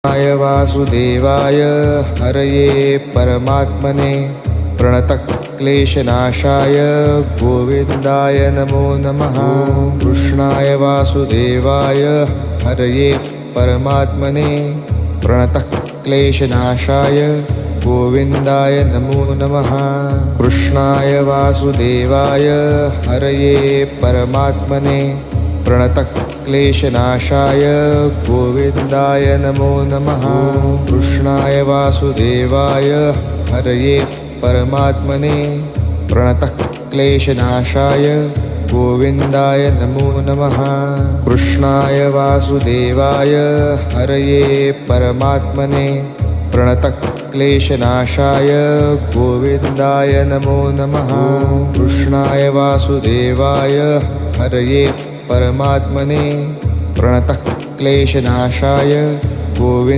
कृष्णाय वासुदेवाय हरये परमात्मने प्रणतक्लेशनाशाय गोविन्दाय नमो नमः। कृष्णाय वासुदेवाय हरये परमात्मने प्रणतक्लेशनाशाय गोविन्दाय नमो नमः। कृष्णाय वासुदेवाय हरये परमात्मने प्रणतक्लेशनाशाय गोविन्दाय नमो नमः। कृष्णाय वासुदेवाय हरये परमात्मने प्रणतक्लेशनाशाय गोविन्दाय नमो नमः। कृष्णाय वासुदेवाय हरये परमात्मने प्रणतक्लेशनाशाय गोविन्दाय नमो नमः। कृष्णाय वासुदेवाय हरये परमात्मने प्रणतक्लेशनाशाय गोविन्दाय